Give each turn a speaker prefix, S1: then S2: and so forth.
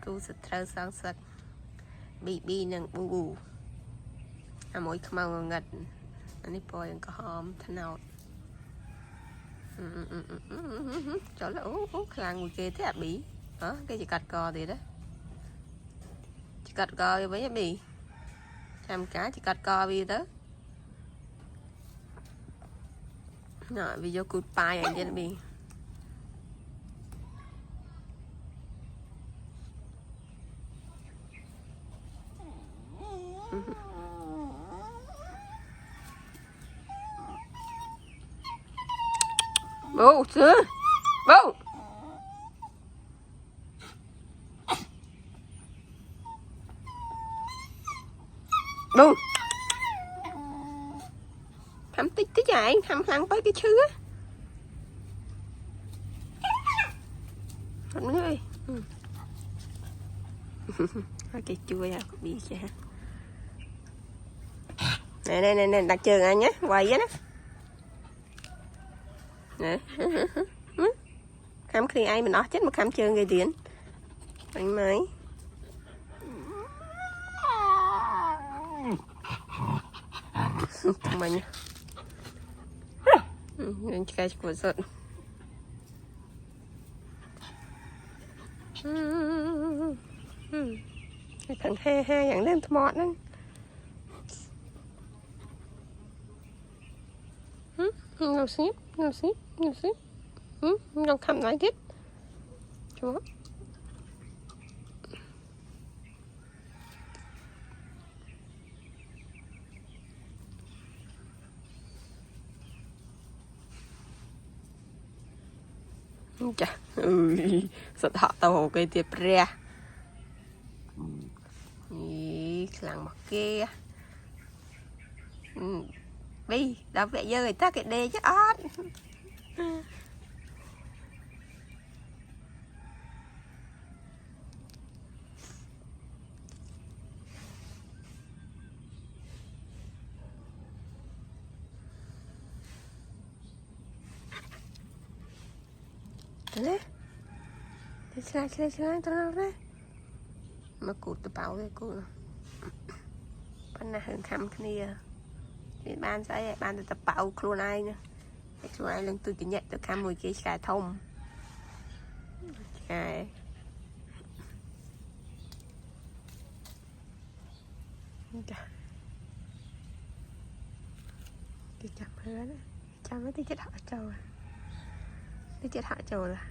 S1: tu sệt thơ sang sệt bị nâng bù mỗi màu ngật anh đi bồi có hòm thế nào cho là là người kia thế à bị hả cái chỉ cắt cò thì đó chỉ cắt cò với bị làm cá chỉ cắt cò vì đó rồi video cụt bài anh trên bị bố xưa bố bố thăm tích tích chạy thăm lăng tới cái chứ á con ơi cái chui à có bị chưa này đặt trường anh nhé quay á nè khám khi ai mình nói chết một khám trường người tiền anh mấy mình nên cái của giận thằng hai dạng lên mọt nữa ngầu xíp ngầu khăm nói tiếp chúa chà sợ họ tàu cái tiệp ra làng mặt kia đi đâu vậy giờ người ta cái đê chứ ót đấy chơi tao đấy mà cụt tụi bảo cái cụt ban nào hơn khăm cái này thì ban sẽ ban tập bảo luôn ai nữa luôn ai lần tôi chỉ nhận được khăm mùi cái cà thông cái chậm hơn đấy chậm nó chết họ trâu đi chết họ trâu là